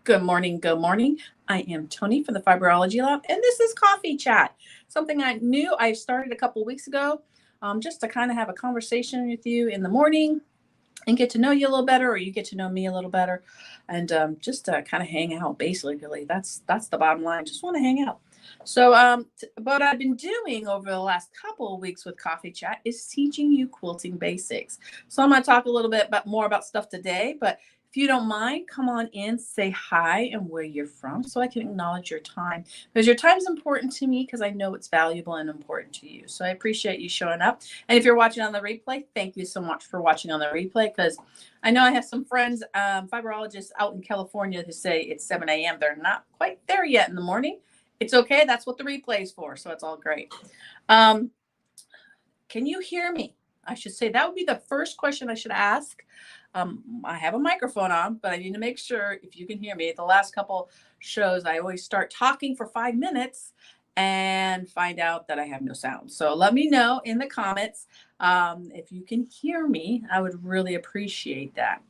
Good morning. Good morning. I am Toni from the Fibrology Lab, and this is Coffee Chat. Something I started a couple weeks ago, just to kind of have a conversation with you in the morning and get to know you a little better, or you get to know me a little better, and just to kind of hang out. Basically, that's the bottom line. Just want to hang out. So, what I've been doing over the last couple of weeks with Coffee Chat is teaching you quilting basics. So, I'm going to talk a little bit more about stuff today, but if you don't mind, come on in, say hi and where you're from so I can acknowledge your time. Because your time is important to me because I know it's valuable and important to you. So I appreciate you showing up. And if you're watching on the replay, thank you so much for watching on the replay because I know I have some friends, fibrologists out in California who say it's 7 a.m. They're not quite there yet in the morning. It's okay. That's what the replay is for. So it's all great. Can you hear me? I should say that would be the first question I should ask. I have a microphone on, but I need to make sure if you can hear me. The last couple shows, I always start talking for 5 minutes and find out that I have no sound. So let me know in the comments if you can hear me. I would really appreciate that.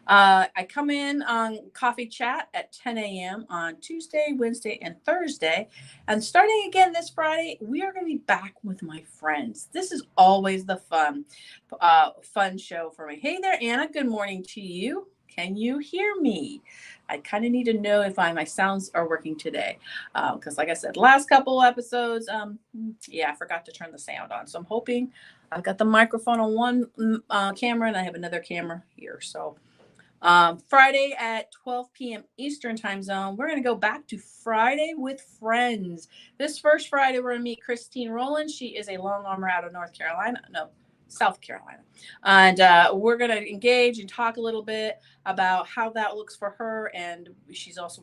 I come in on Coffee Chat at 10 a.m. on Tuesday, Wednesday, and Thursday. And starting again this Friday, we are going to be back with my friends. This is always the fun show for me. Hey there, Anna. Good morning to you. Can you hear me? I kind of need to know if my sounds are working today. Because like I said, last couple episodes, I forgot to turn the sound on. So I'm hoping I've got the microphone on one camera and I have another camera here. So Friday at 12 p.m. Eastern time zone, we're going to go back to Friday with Friends. This first Friday, we're going to meet Christine Rowland. She is a long armor out of South Carolina. And we're going to engage and talk a little bit about how that looks for her. And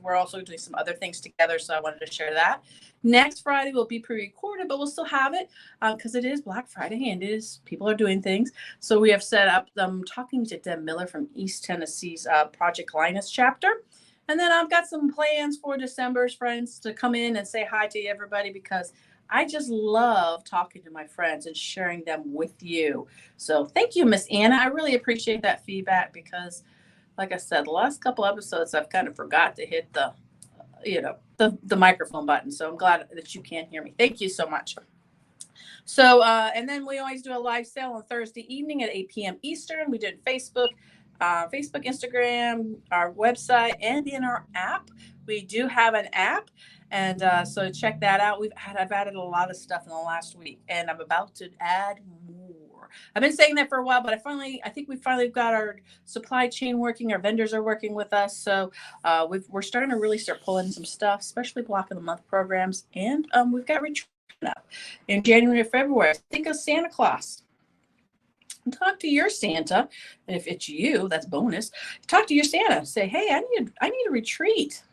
we're also doing some other things together. So I wanted to share that. Next Friday will be pre-recorded, but we'll still have it because it is Black Friday and people are doing things. So we have set up talking to Deb Miller from East Tennessee's Project Linus chapter. And then I've got some plans for December's friends to come in and say hi to everybody because I just love talking to my friends and sharing them with you. So thank you, Miss Anna. I really appreciate that feedback because, like I said, the last couple episodes, I've kind of forgot to hit the microphone button. So I'm glad that you can hear me. Thank you so much. So, and then we always do a live sale on Thursday evening at 8 p.m. Eastern. We did Facebook, Instagram, our website, and in our app. We do have an app. And so check that out. I've added a lot of stuff in the last week, and I'm about to add more. I've been saying that for a while, but I think we finally got our supply chain working. Our vendors are working with us, so we're starting to really start pulling some stuff, especially block of the month programs, and we've got retreat up in January or February. Think of Santa Claus. Talk to your Santa, and if it's you, that's bonus. Talk to your Santa. Say, hey, I need a retreat.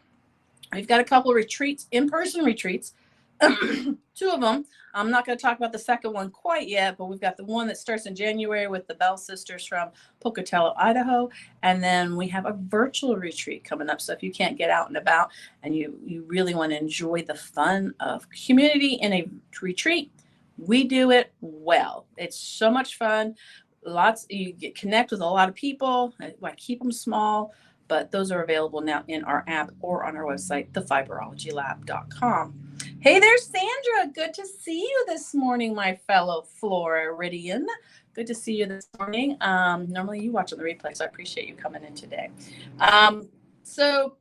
We've got a couple of retreats, in-person retreats, 2 of them. I'm not going to talk about the second one quite yet, but we've got the one that starts in January with the Bell sisters from Pocatello, Idaho. And then we have a virtual retreat coming up. So if you can't get out and about and you really want to enjoy the fun of community in a retreat, we do it well. It's so much fun. You connect with a lot of people. I keep them small. But those are available now in our app or on our website, thefibrologylab.com. Hey there, Sandra. Good to see you this morning, my fellow Floridian. Good to see you this morning. Normally you watch on the replay, so I appreciate you coming in today. So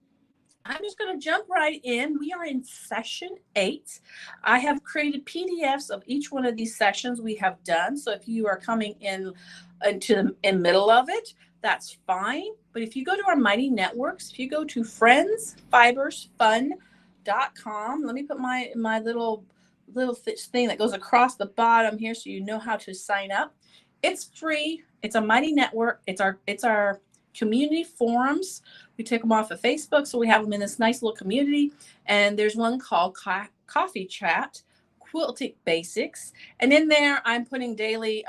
I'm just going to jump right in. We are in session 8. I have created PDFs of each one of these sessions we have done. So if you are coming in into the middle of it, that's fine. But if you go to our Mighty Networks, if you go to friendsfibersfun.com, let me put my little thing that goes across the bottom here so you know how to sign up. It's free. It's a Mighty Network. It's our community forums. We take them off of Facebook, so we have them in this nice little community. And there's one called Coffee Chat, Quilting Basics. And in there, I'm putting daily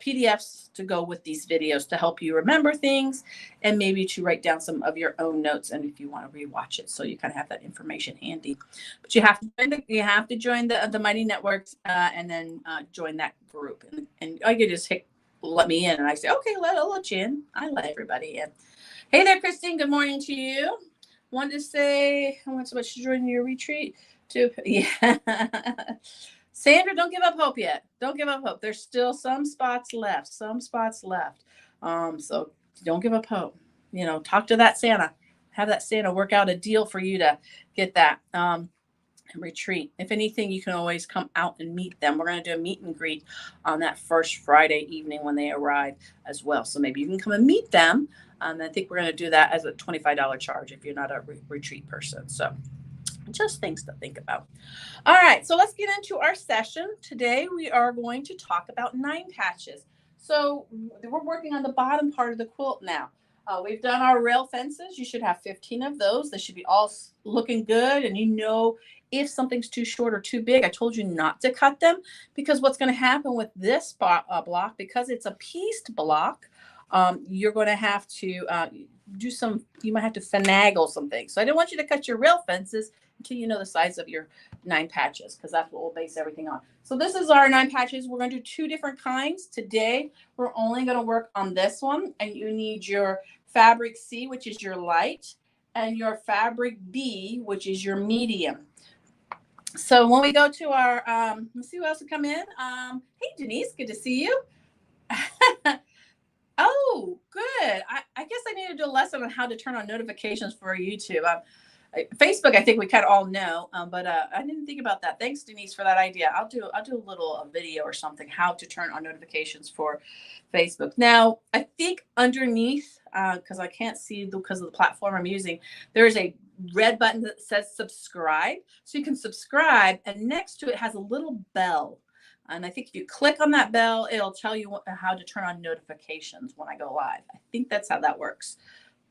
PDFs to go with these videos to help you remember things and maybe to write down some of your own notes. And if you want to rewatch it, so you kind of have that information handy. But you have to join the Mighty Networks and then join that group. And I could just hit let me in, and I say, okay, I'll let you in. I let everybody in. Hey there, Christine. Good morning to you. wanted to say, I want so much to join your retreat. Yeah. Sandra, don't give up hope yet. Don't give up hope. There's still some spots left. Some spots left. So don't give up hope. Talk to that Santa. Have that Santa work out a deal for you to get that retreat. If anything, you can always come out and meet them. We're going to do a meet and greet on that first Friday evening when they arrive as well. So maybe you can come and meet them. I think we're going to do that as a $25 charge if you're not a retreat person. So just things to think about. All right, so let's get into our session. Today we are going to talk about 9 patches. So we're working on the bottom part of the quilt now. We've done our rail fences. You should have 15 of those. They should be all looking good. And if something's too short or too big, I told you not to cut them, because what's going to happen with this block, because it's a pieced block, you're going to have to you might have to finagle some things. So I didn't want you to cut your rail fences until you know the size of your 9 patches, because that's what we'll base everything on. So this is our 9 patches. We're going to do 2 different kinds. Today, we're only going to work on this one, and you need your fabric C, which is your light, and your fabric B, which is your medium. So when we go to our, let's see who else will come in. Hey, Denise, good to see you. Oh, good. I guess I need to do a lesson on how to turn on notifications for YouTube. Facebook, I think we kind of all know, but I didn't think about that. Thanks, Denise, for that idea. I'll do a little video or something, how to turn on notifications for Facebook. Now, I think underneath, because I can't see because of the platform I'm using, there is a red button that says subscribe. So you can subscribe, and next to it has a little bell. And I think if you click on that bell, it'll tell you how to turn on notifications when I go live. I think that's how that works.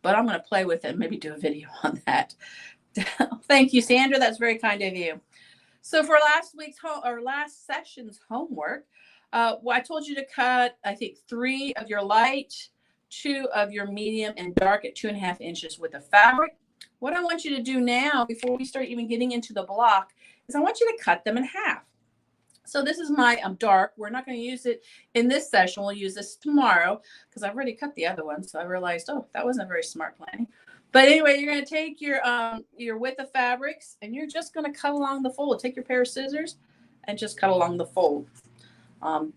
But I'm going to play with it and maybe do a video on that. Thank you, Sandra. That's very kind of you. So for last session's homework, I told you to cut, I think, 3 of your light, 2 of your medium, and dark at 2.5 inches with the fabric. What I want you to do now, before we start even getting into the block, is I want you to cut them in half. So this is my dark. We're not going to use it in this session. We'll use this tomorrow, because I've already cut the other one. So I realized, oh, that wasn't very smart planning. But anyway, you're going to take your width of fabrics, and you're just going to cut along the fold. Take your pair of scissors and just cut along the fold.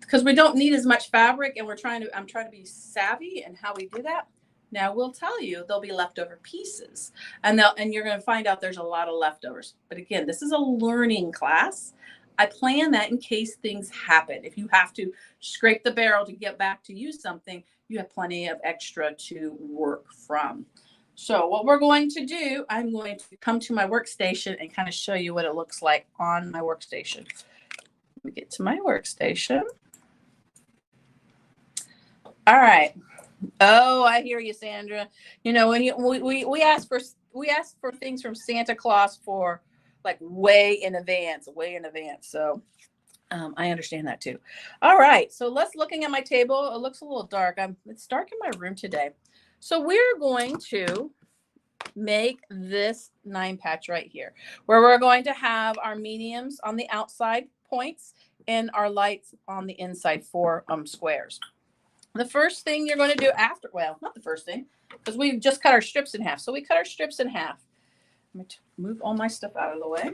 Because we don't need as much fabric, and I'm trying to be savvy in how we do that. Now we'll tell you there'll be leftover pieces, and you're going to find out there's a lot of leftovers. But again, this is a learning class. I plan that in case things happen. If you have to scrape the barrel to get back to use something, you have plenty of extra to work from. So what we're going to do, I'm going to come to my workstation and kind of show you what it looks like on my workstation. Let me get to my workstation. All right. Oh, I hear you, Sandra. When we ask for things from Santa Claus for like way in advance. So I understand that too. All right. So looking at my table. It looks a little dark. It's dark in my room today. So we're going to make this 9 patch right here, where we're going to have our mediums on the outside points and our lights on the inside 4 squares. The first thing you're going to do not the first thing, because we've just cut our strips in half. So we cut our strips in half. I'm going to move all my stuff out of the way.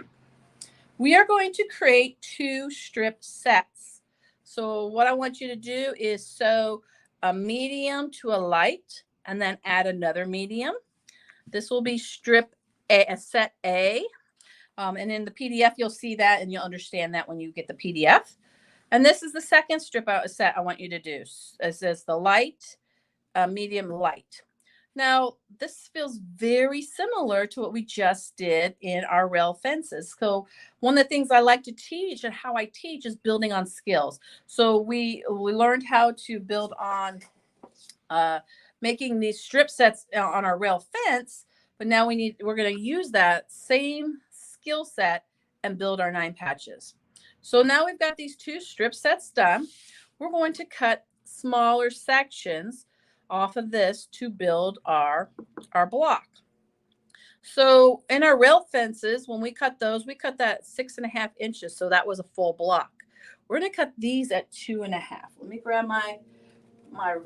We are going to create 2 strip sets. So what I want you to do is sew a medium to a light and then add another medium. This will be strip A, set A. And in the PDF, you'll see that and you'll understand that when you get the PDF. And this is the second strip set I want you to do. It says the light, medium, light. Now, this feels very similar to what we just did in our rail fences. So one of the things I like to teach and how I teach is building on skills. So we learned how to build on making these strip sets on our rail fence, but now we're going to use that same skill set and build our 9 patches. So now we've got these 2 strip sets done. We're going to cut smaller sections off of this to build our block. So in our rail fences, when we cut those, we cut that 6.5 inches. So that was a full block. We're going to cut these at 2.5. Let me grab my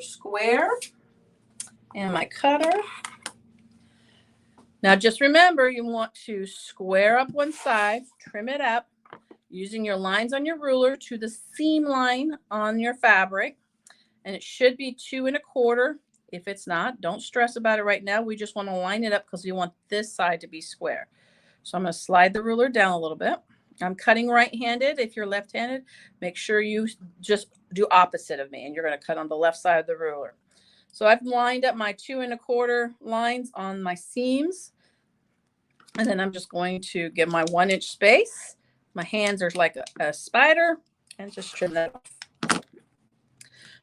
square and my cutter. Now just remember, you want to square up one side, trim it up, using your lines on your ruler to the seam line on your fabric. And it should be 2 1/4. If it's not, don't stress about it right now. We just want to line it up because we want this side to be square. So I'm going to slide the ruler down a little bit. I'm cutting right-handed. If you're left-handed, make sure you just do opposite of me, and you're going to cut on the left side of the ruler. So I've lined up my 2 1/4 lines on my seams. And then I'm just going to give my 1-inch space. My hands are like a spider, and just trim that off.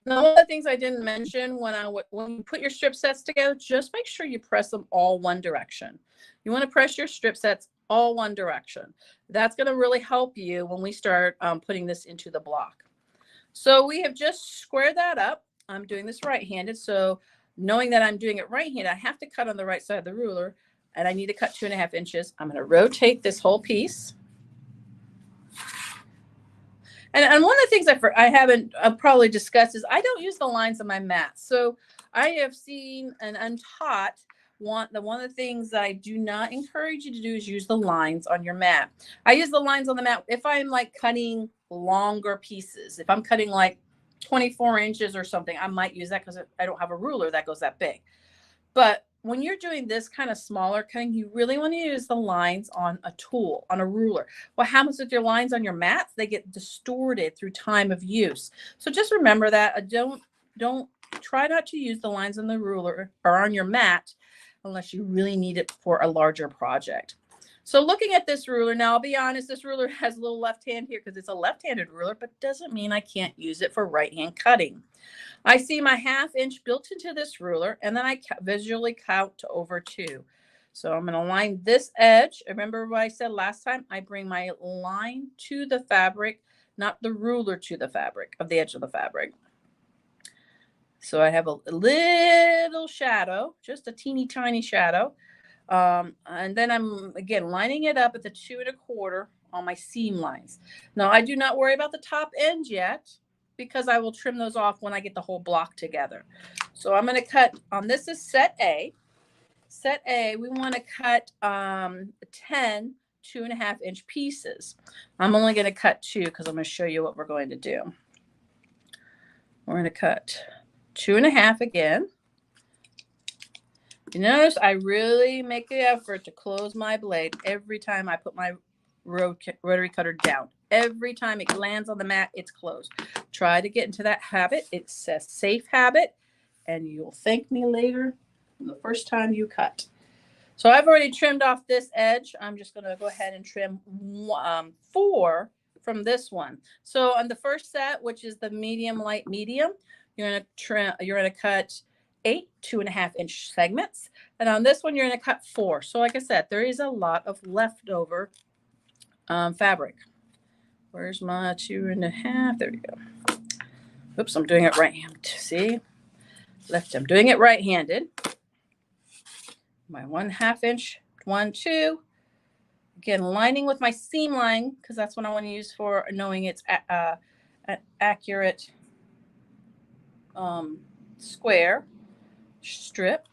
Now, one of the things I didn't mention when you put your strip sets together, just make sure you press them all one direction. You want to press your strip sets all one direction. That's going to really help you when we start putting this into the block. So we have just squared that up. I'm doing this right-handed. So knowing that I'm doing it right-handed, I have to cut on the right side of the ruler, and I need to cut 2 1/2 inches. I'm going to rotate this whole piece. And one of the things I haven't probably discussed is I don't use the lines on my mat. So I have seen and I'm taught one of the things that I do not encourage you to do is use the lines on your mat. I use the lines on the mat if I'm like cutting longer pieces. If I'm cutting like 24 inches or something, I might use that because I don't have a ruler that goes that big. But when you're doing this kind of smaller cutting, you really want to use the lines on a tool, on a ruler. What happens with your lines on your mats? They get distorted through time of use. So just remember that. Don't try not to use the lines on the ruler or on your mat unless you really need it for a larger project. So looking at this ruler, now I'll be honest, this ruler has a little left hand here because it's a left-handed ruler, but doesn't mean I can't use it for right-hand cutting. I see my 1/2 inch built into this ruler, and then I visually count to over 2. So I'm going to line this edge. Remember what I said last time? I bring my line to the fabric, not the ruler to the fabric, of the edge of the fabric. So I have a little shadow, just a teeny tiny shadow. And then I'm, again, lining it up at the 2 1/4 on my seam lines. Now, I do not worry about the top end yet because I will trim those off when I get the whole block together. So I'm going to cut, this is set A. Set A, we want to cut 10 2 1/2 inch pieces. I'm only going to cut 2 because I'm going to show you what we're going to do. We're going to cut 2 1/2 again. You notice I really make the effort to close my blade every time I put my rotary cutter down. Every time it lands on the mat, it's closed. Try to get into that habit. It's a safe habit, and you'll thank me later the first time you cut. So I've already trimmed off this edge. I'm just going to go ahead and trim 4 from this one. So on the first set, which is the medium, light, medium, you're going to cut 8 2 1/2 inch segments. And on this one, you're going to cut 4. So like I said, there is a lot of leftover fabric. Where's my 2 1/2? There we go. Oops, I'm doing it right-handed. See? I'm doing it right-handed. My 1/2 inch, 1, 2. Again, lining with my seam line because that's what I want to use for knowing it's an accurate square strip.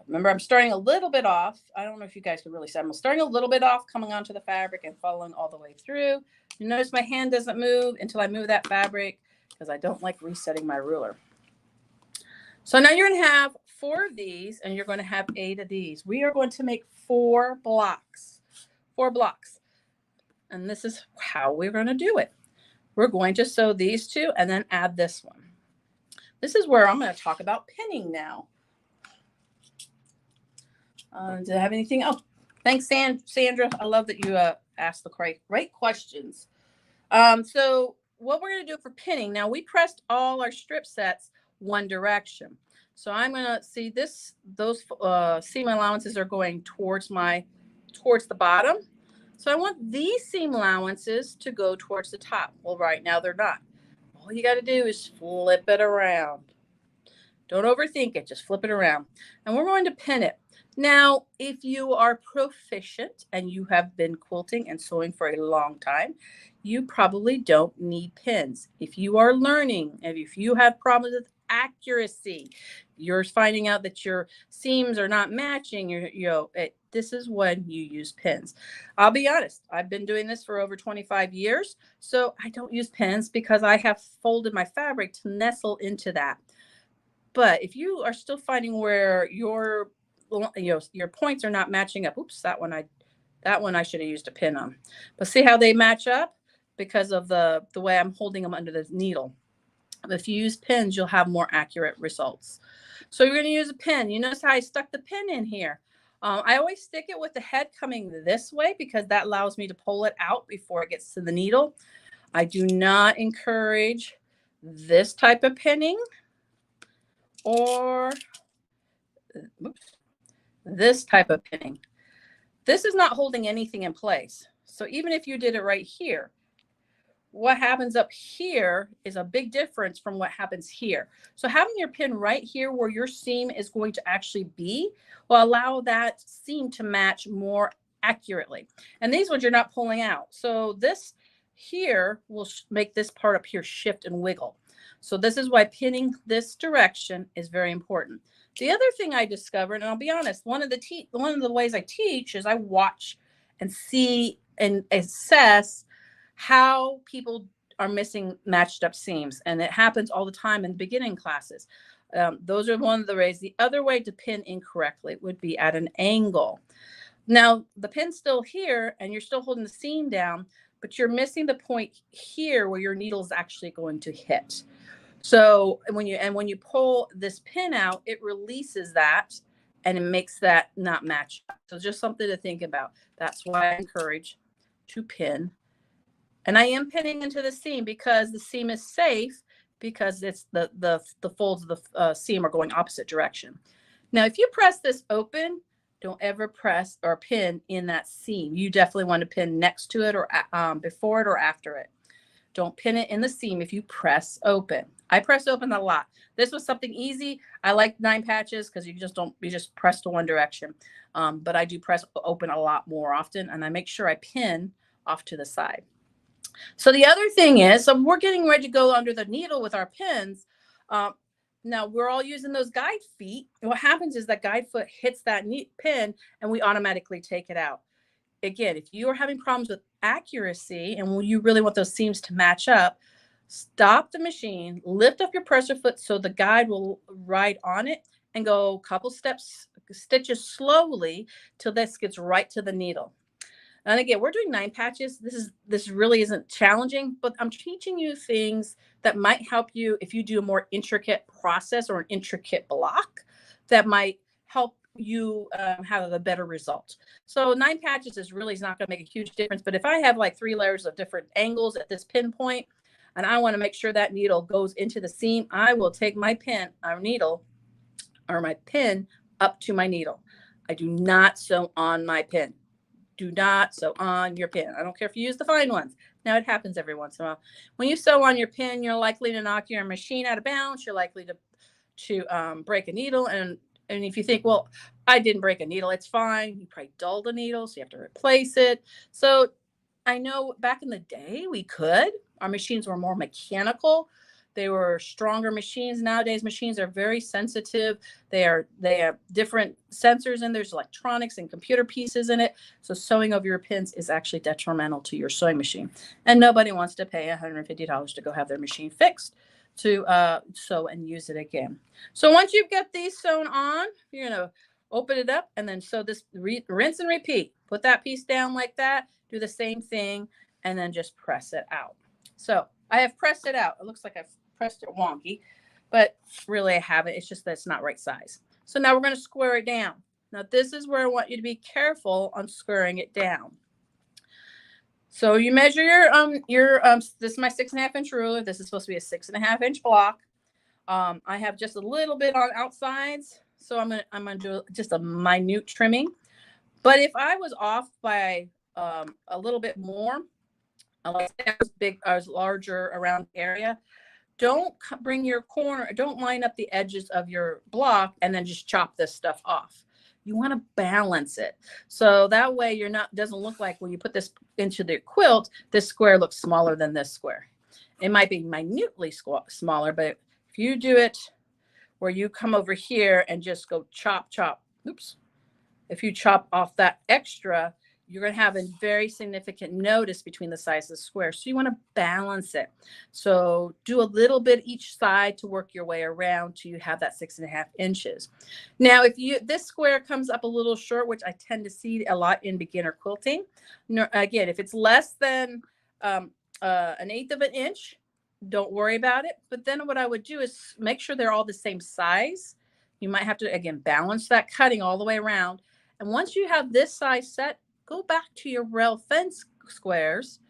Remember, I'm starting a little bit off. I don't know if you guys can really see. I'm starting a little bit off, coming onto the fabric and following all the way through. You notice my hand doesn't move until I move that fabric because I don't like resetting my ruler. So now you're going to have 4 of these, and you're going to have 8 of these. We are going to make 4 blocks. 4 blocks. And this is how we're going to do it. We're going to sew these 2 and then add this one. This is where I'm going to talk about pinning now. Do I have anything else? Thanks, Sandra. I love that you asked the right questions. So what we're going to do for pinning, now we pressed all our strip sets one direction. So I'm going to see those seam allowances are going towards the bottom. So I want these seam allowances to go towards the top. Well, right now they're not. All you got to do is flip it around. Don't overthink it. Just flip it around. And we're going to pin it. Now, if you are proficient and you have been quilting and sewing for a long time, you probably don't need pins. If you are learning, and if you have problems with accuracy. You're finding out that your seams are not matching. This is when you use pins. I'll be honest, I've been doing this for over 25 years, so I don't use pins because I have folded my fabric to nestle into that. But if you are still finding where your points are not matching up, oops, that one I should have used a pin on. But see how they match up because of the way I'm holding them under the needle. If you use pins, you'll have more accurate results. So you're going to use a pin. You notice how I stuck the pin in here. I always stick it with the head coming this way because that allows me to pull it out before it gets to the needle. I do not encourage this type of pinning or this type of pinning. This is not holding anything in place. So even if you did it right here, what happens up here is a big difference from what happens here. So having your pin right here where your seam is going to actually be will allow that seam to match more accurately. And these ones you're not pulling out. So this here will make this part up here shift and wiggle. So this is why pinning this direction is very important. The other thing I discovered, and I'll be honest, one of the ways I teach is I watch and see and assess how people are missing matched up seams. And it happens all the time in beginning classes. Those are one of the ways. The other way to pin incorrectly would be at an angle. Now, the pin's still here and you're still holding the seam down, but you're missing the point here where your needle is actually going to hit. So when you pull this pin out, it releases that and it makes that not match up. So just something to think about. That's why I encourage to pin. And I am pinning into the seam because the seam is safe because it's the folds of the seam are going opposite direction. Now, if you press this open, don't ever press or pin in that seam. You definitely want to pin next to it or before it or after it. Don't pin it in the seam if you press open. I press open a lot. This was something easy. I like 9 patches because you just press to one direction. But I do press open a lot more often, and I make sure I pin off to the side. So the other thing is, so we're getting ready to go under the needle with our pins. Now we're all using those guide feet. And what happens is that guide foot hits that pin and we automatically take it out. Again, if you are having problems with accuracy and you really want those seams to match up, stop the machine, lift up your presser foot so the guide will ride on it and go a couple stitches slowly till this gets right to the needle. And again, we're doing 9 patches. This really isn't challenging, but I'm teaching you things that might help you if you do a more intricate process or an intricate block that might help you have a better result. So 9 patches is not going to make a huge difference. But if I have like 3 layers of different angles at this pinpoint, and I want to make sure that needle goes into the seam, I will take my pin up to my needle. I do not sew on my pin. Do not sew on your pin. I don't care if you use the fine ones. Now, it happens every once in a while. When you sew on your pin, you're likely to knock your machine out of bounds. You're likely to break a needle. And if you think, well, I didn't break a needle, it's fine. You probably dulled the needle, so you have to replace it. So I know back in the day we could. Our machines were more mechanical. They were stronger machines. Nowadays, machines are very sensitive. They have different sensors and there's electronics and computer pieces in it. So sewing over your pins is actually detrimental to your sewing machine. And nobody wants to pay $150 to go have their machine fixed to sew and use it again. So once you've got these sewn on, you're going to open it up and then sew this, rinse and repeat. Put that piece down like that. Do the same thing and then just press it out. So I have pressed it out. It looks like I've pressed it wonky, but really I haven't. It's just that it's not right size. So now we're going to square it down. Now this is where I want you to be careful on squaring it down. So you measure this is my 6.5 inch ruler. This is supposed to be a 6.5 inch block. I have just a little bit on outsides, so I'm gonna do just a minute trimming. But if I was off by a little bit more, like I was larger around the area, don't bring your corner, don't line up the edges of your block and then just chop this stuff off. You want to balance it. So that way doesn't look like when you put this into the quilt, this square looks smaller than this square. It might be minutely smaller, but if you do it where you come over here and just go chop, chop. Oops. If you chop off that extra, you're going to have a very significant notice between the size of the square. So you want to balance it. So do a little bit each side to work your way around till you have that 6.5 inches. Now, if this square comes up a little short, which I tend to see a lot in beginner quilting, again, if it's less than 1/8 of an inch, don't worry about it. But then what I would do is make sure they're all the same size. You might have to, again, balance that cutting all the way around. And once you have this size set, go back to your rail fence squares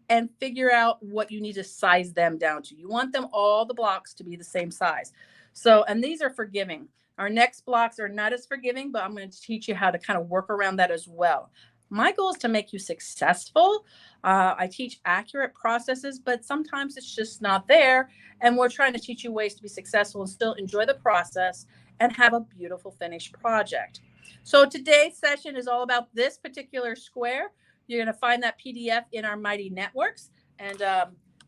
and figure out what you need to size them down to. You want them, all the blocks, to be the same size. So, and these are forgiving. Our next blocks are not as forgiving, but I'm going to teach you how to kind of work around that as well. My goal is to make you successful. I teach accurate processes, but sometimes it's just not there. And we're trying to teach you ways to be successful and still enjoy the process and have a beautiful finished project. So today's session is all about this particular square. You're going to find that PDF in our Mighty Networks. And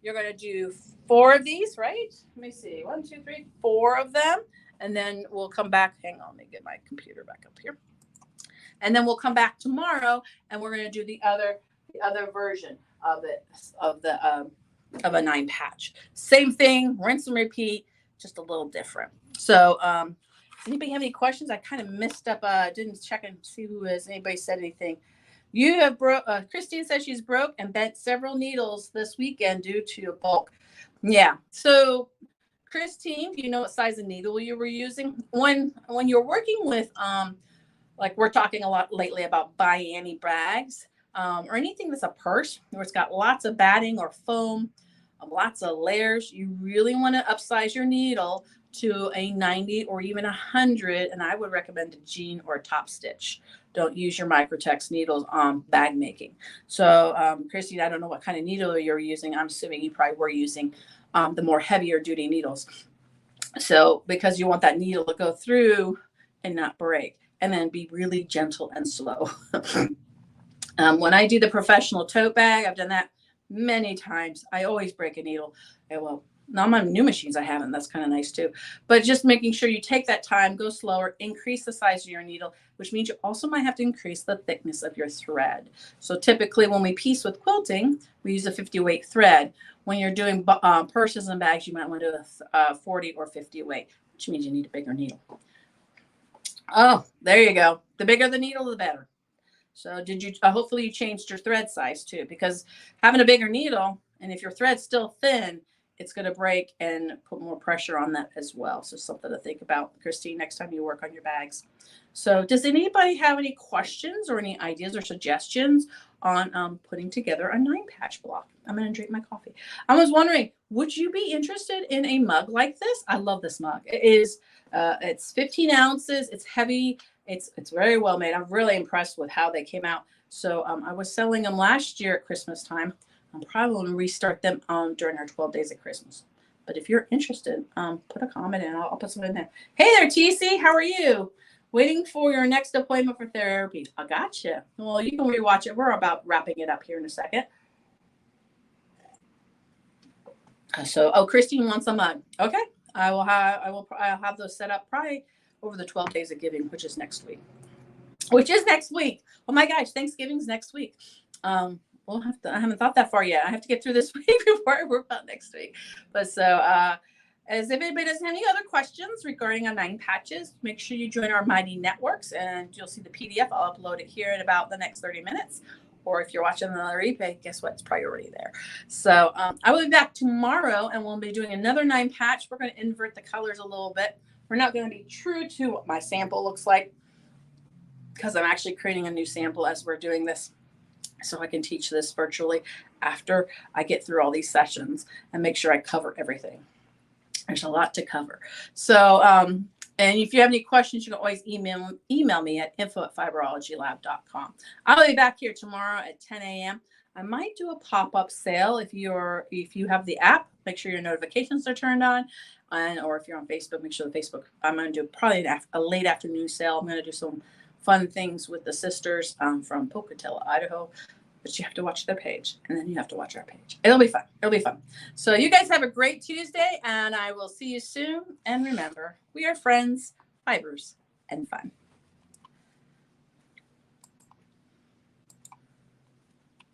you're going to do 4 of these, right? Let me see. 1, 2, 3, 4 of them. And then we'll come back. Hang on, let me get my computer back up here. And then we'll come back tomorrow and we're going to do the other version of it, of a 9 patch. Same thing, rinse and repeat, just a little different. So does anybody have any questions? I kind of missed up, didn't check and see who is. Anybody said anything? You have Christine says she's broke and bent several needles this weekend due to a bulk. Yeah. So Christine, do you know what size of needle you were using? When you're working with, like we're talking a lot lately about bianny bags, or anything that's a purse where it's got lots of batting or foam, lots of layers, you really want to upsize your needle to a 90 or even 100. And I would recommend a jean or a top stitch. Don't use your Microtex needles on bag making. So, Christine, I don't know what kind of needle you're using. I'm assuming you probably were using the more heavier duty needles. So, because you want that needle to go through and not break, and then be really gentle and slow. When I do the professional tote bag, I've done that many times. I always break a needle. Well, now my new machines I haven't. That's kind of nice too. But just making sure you take that time, go slower, increase the size of your needle, which means you also might have to increase the thickness of your thread. So typically when we piece with quilting, we use a 50 weight thread. When you're doing purses and bags, you might want to do a 40 or 50 weight, which means you need a bigger needle. Oh, there you go. The bigger the needle, the better. So did you, hopefully you changed your thread size too, because having a bigger needle, and if your thread's still thin, it's going to break and put more pressure on that as well. So something to think about, Christine, next time you work on your bags. So does anybody have any questions or any ideas or suggestions on putting together a 9-patch block? I'm going to drink my coffee. I was wondering, would you be interested in a mug like this? I love this mug. It is, it's 15 ounces. It's heavy. It's very well made. I'm really impressed with how they came out. So I was selling them last year at Christmas time. I'm probably going to restart them during our 12 days of Christmas. But if you're interested, put a comment in. I'll put some in there. Hey there, TC. How are you? Waiting for your next appointment for therapy. I gotcha. Well, you can rewatch it. We're about wrapping it up here in a second. So, oh, Christine wants a mug. Okay. I'll have those set up probably over the 12 days of giving, which is next week. Oh my gosh, Thanksgiving's next week. We'll have to, I haven't thought that far yet. I have to get through this week before I work about next week. But so, as if anybody doesn't have any other questions regarding our 9 patches, make sure you join our Mighty Networks and you'll see the PDF. I'll upload it here in about the next 30 minutes. Or if you're watching another replay, guess what? It's probably already there. So I will be back tomorrow and we'll be doing another 9 patch. We're going to invert the colors a little bit. We're not going to be true to what my sample looks like because I'm actually creating a new sample as we're doing this. So I can teach this virtually after I get through all these sessions and make sure I cover everything. There's a lot to cover. So, and if you have any questions, you can always email me at info@fiberologylab.com. I'll be back here tomorrow at 10 a.m. I might do a pop-up sale if you have the app. Make sure your notifications are turned on, or if you're on Facebook, make sure the Facebook. I'm going to do probably a late afternoon sale. I'm going to do some fun things with the sisters from Pocatello, Idaho. but you have to watch their page, and then you have to watch our page. It'll be fun. It'll be fun. So you guys have a great Tuesday, and I will see you soon. And remember, we are friends, fibers, and fun.